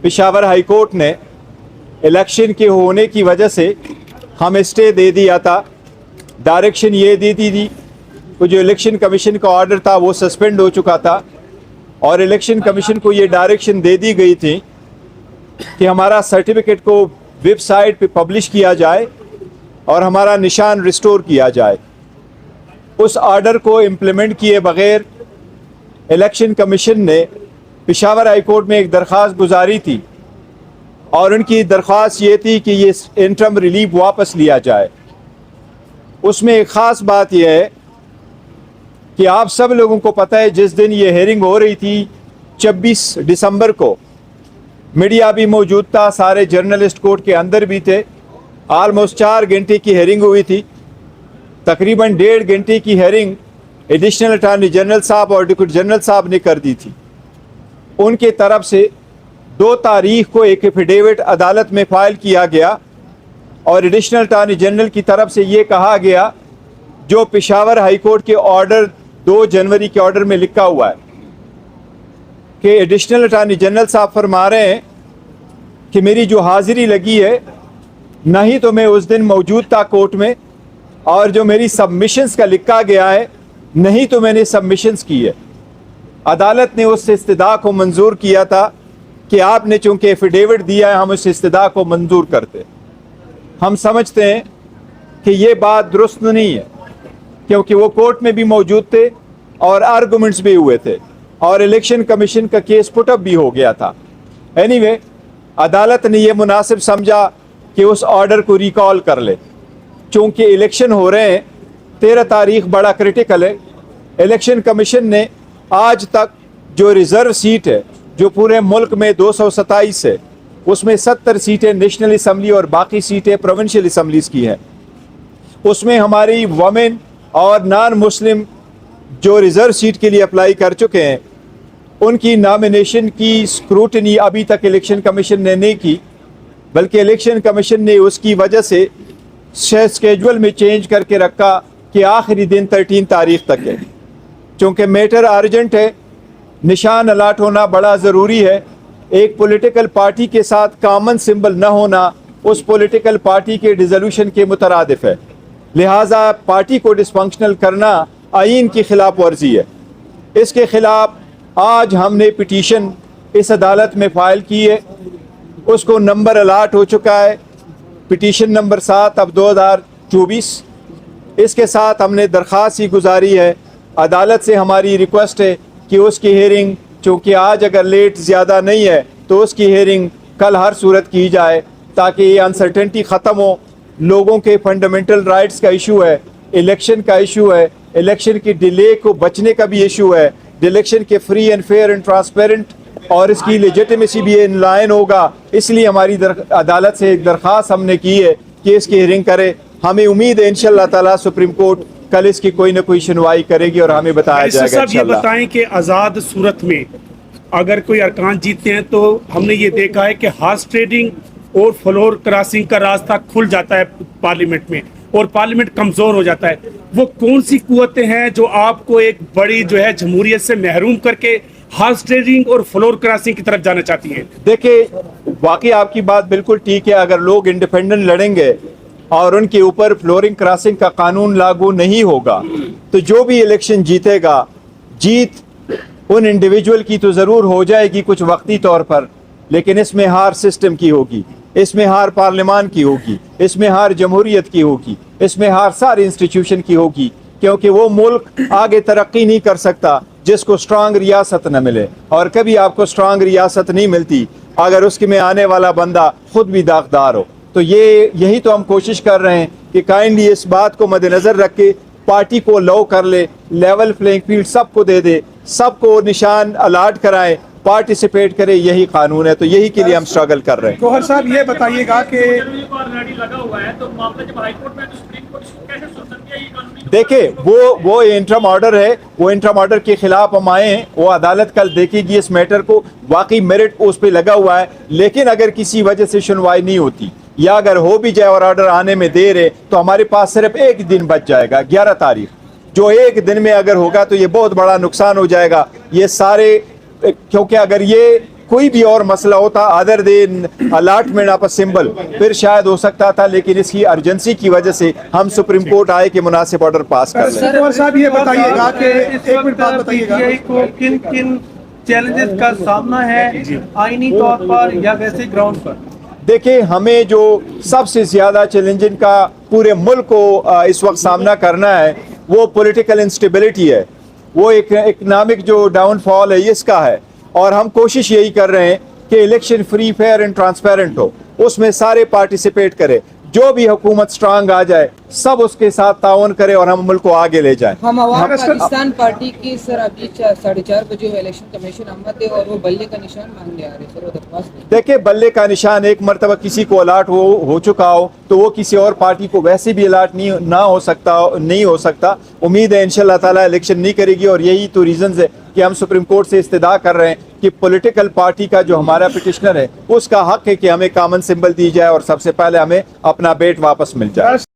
Peshawar high court ने election के होने की वजह से हमें स्टे दे दिया था। डायरेक्शन ये दी थी कि जो इलेक्शन कमीशन का ऑर्डर था वो सस्पेंड हो चुका था और इलेक्शन कमीशन को ये डायरेक्शन दे दी गई थी कि हमारा सर्टिफिकेट को वेबसाइट पे पब्लिश किया जाए और हमारा निशान रिस्टोर किया जाए। उस ऑर्डर को इम्प्लीमेंट किए बगैर इलेक्शन कमीशन ने पेशावर हाई कोर्ट में एक दरख्वास्त गुजारी थी और उनकी दरख्वास्त ये थी कि ये इंटरम रिलीफ वापस लिया जाए। उसमें एक ख़ास बात यह है कि आप सब लोगों को पता है जिस दिन ये हेयरिंग हो रही थी 26 दिसंबर को मीडिया भी मौजूद था, सारे जर्नलिस्ट कोर्ट के अंदर भी थे। ऑलमोस्ट 4 घंटे की हेयरिंग हुई थी। तकरीबन 1.5 घंटे की हेयरिंग एडिशनल अटॉर्नी जनरल साहब और डिप्टी जनरल साहब ने कर दी थी। उनके तरफ से 2 तारीख को एक एफिडेविट अदालत में फ़ाइल किया गया और एडिशनल अटॉर्नी जनरल की तरफ से ये कहा गया जो पेशावर हाई कोर्ट के ऑर्डर 2 जनवरी के ऑर्डर में लिखा हुआ है कि एडिशनल अटॉर्नी जनरल साहब फरमा रहे हैं कि मेरी जो हाज़िरी लगी है नहीं तो मैं उस दिन मौजूद था कोर्ट में और जो मेरी सबमिशंस का लिखा गया है नहीं तो मैंने सबमिशंस की है। अदालत ने उस इस्तदा को मंजूर किया था कि आपने चूंकि एफिडेविट दिया है हम उस इस्तदा को मंजूर करते। हम समझते हैं कि ये बात दुरुस्त नहीं है क्योंकि वो कोर्ट में भी मौजूद थे और आर्गूमेंट्स भी हुए थे और इलेक्शन कमीशन का केस पुट अप भी हो गया था। एनीवे, अदालत ने यह मुनासिब समझा कि उस ऑर्डर को रिकॉल कर ले। चूँकि इलेक्शन हो रहे हैं, 13 तारीख बड़ा क्रिटिकल है। इलेक्शन कमीशन ने आज तक जो रिज़र्व सीट है जो पूरे मुल्क में 227 है उसमें 70 सीटें नेशनल असम्बली और बाकी सीटें प्रोविंशियल असम्बलीज़ की हैं। उसमें हमारी वमेन और नॉन मुस्लिम जो रिज़र्व सीट के लिए अप्लाई कर चुके हैं उनकी नॉमिनेशन की स्क्रूटनी अभी तक इलेक्शन कमीशन ने नहीं की, बल्कि इलेक्शन कमीशन ने उसकी वजह से स्केड्यूल में चेंज करके रखा कि आखिरी दिन 13 तारीख तक है। चूँकि मैटर अर्जेंट है, निशान अलाट होना बड़ा ज़रूरी है। एक पॉलिटिकल पार्टी के साथ कॉमन सिंबल न होना उस पॉलिटिकल पार्टी के डिसोल्यूशन के मुतरादिफ है। लिहाजा पार्टी को डिसफंक्शनल करना आईन की खिलाफ वर्जी है। इसके खिलाफ आज हमने पिटीशन इस अदालत में फ़ाइल की है। उसको नंबर अलाट हो चुका है, पिटीशन नंबर 7 अब 2024। इसके साथ हमने दरख्वास्त ही गुजारी है। अदालत से हमारी रिक्वेस्ट है कि उसकी हेयरिंग चूँकि आज अगर लेट ज़्यादा नहीं है तो उसकी हेयरिंग कल हर सूरत की जाए ताकि ये अनसर्टेनिटी ख़त्म हो। लोगों के फंडामेंटल राइट्स का इशू है, इलेक्शन का इशू है, इलेक्शन की डिले को बचने का भी इशू है। इलेक्शन के free and fair and transparent और इसकी लेजिटिमेसी भी इन लाइन होगा। इसलिए हमारी अदालत से एक दरख्वास्त हमने की है कि इसकी हियरिंग करे। हमें उम्मीद है इंशाअल्लाह ताला सुप्रीम कोर्ट कल इसकी कोई ना कोई सुनवाई करेगी और हमें बताया जाएगा। ये बताएं कि आज़ाद सूरत में अगर कोई अरकान जीतते हैं तो हमने ये देखा है कि हार्स ट्रेडिंग और फ्लोर क्रॉसिंग का रास्ता खुल जाता है पार्लियामेंट में और पार्लियामेंट कमज़ोर हो जाता है। वो कौन सी कुव्वतें हैं जो आपको एक बड़ी जो है जमहूरियत से महरूम करके हार्स ट्रेडिंग और फ्लोर क्रॉसिंग की तरफ जाना चाहती हैं? देखिए, वाकई आपकी बात बिल्कुल ठीक है। अगर लोग इंडिपेंडेंट लड़ेंगे और उनके ऊपर फ्लोरिंग क्रॉसिंग का कानून लागू नहीं होगा तो जो भी इलेक्शन जीतेगा, जीत उन इंडिविजुअल की तो ज़रूर हो जाएगी कुछ वक्ती तौर पर, लेकिन इसमें हार सिस्टम की होगी, इसमें हार पार्लियामान की होगी, इसमें हार जमहूरियत की होगी, इसमें हार सारे इंस्टीट्यूशन की होगी। क्योंकि वो मुल्क आगे तरक्की नहीं कर सकता जिसको स्ट्रांग रियासत न मिले, और कभी आपको स्ट्रांग रियासत नहीं मिलती अगर उसके में आने वाला बंदा खुद भी दागदार हो। तो यही तो हम कोशिश कर रहे हैं कि काइंडली इस बात को मद्देनज़र रख के पार्टी को लो कर ले, लेवल प्लेइंग फील्ड सबको दे दे, सबको निशान अलाट कराएं, पार्टिसिपेट करे। यही कानून है, तो यही के लिए हम स्ट्रगल कर रहे हैं। गौहर साहब, ये बताइएगा कि देखिए, वो इंटरम ऑर्डर है, वो इंटरम ऑर्डर के खिलाफ हम आए हैं। वो अदालत कल देखेगी इस मैटर को, वाकई मेरिट उस पर लगा हुआ है। लेकिन अगर किसी वजह से सुनवाई नहीं होती या अगर हो भी जाए और ऑर्डर आने में देर है तो हमारे पास सिर्फ एक दिन बच जाएगा, 11 तारीख, जो एक दिन में अगर होगा तो ये बहुत बड़ा नुकसान हो जाएगा। ये सारे, क्योंकि अगर ये کوئی بھی اور مسئلہ ہوتا other than allotment of a symbol پھر شاید ہو سکتا تھا، لیکن اس کی ارجنسی کی وجہ سے ہم سپریم کورٹ آئے کہ مناسب آرڈر پاس کر لیں۔ سر صاحب یہ بتائیے گا کہ ایک منٹ بات بتائیے گا کو کن کن چیلنجز کا سامنا ہے آئینی طور پر یا ویسے گراؤنڈ پر؟ دیکھیں ہمیں جو سب سے زیادہ چیلنجن کا پورے ملک کو اس وقت سامنا کرنا ہے وہ پولیٹیکل انسٹیبلٹی ہے، وہ ایک اکنامک جو ڈاؤن فال ہے اس کا ہے، اور ہم کوشش یہی کر رہے ہیں کہ election free fair and transparent ہو، اس میں سارے پارٹیسپیٹ کرے، جو بھی حکومت سٹرانگ آ جائے سب اس کے ساتھ تعاون کرے اور ہم ملک کو آگے لے جائیں۔ ہم عوام پاکستان پارٹی کی سر ابھی 4:30 بجے الیکشن کمیشن آمد ہے اور وہ بلے کا نشان مانگنے آ رہے سر، وہ درخواست دیکھیں بلے کا نشان ایک مرتبہ کسی کو الاٹ ہو چکا ہو تو وہ کسی اور پارٹی کو ویسے بھی الاٹ نہیں ہو سکتا۔ امید ہے انشاءاللہ تعالی الیکشن نہیں کرے گی، اور یہی تو ریزنز ہے کہ ہم سپریم کورٹ سے استدعا کر رہے ہیں کہ پولیٹیکل پارٹی کا جو ہمارا پٹیشنر ہے اس کا حق ہے کہ ہمیں کامن سمبل دی جائے اور سب سے پہلے ہمیں اپنا بیٹ واپس مل جائے۔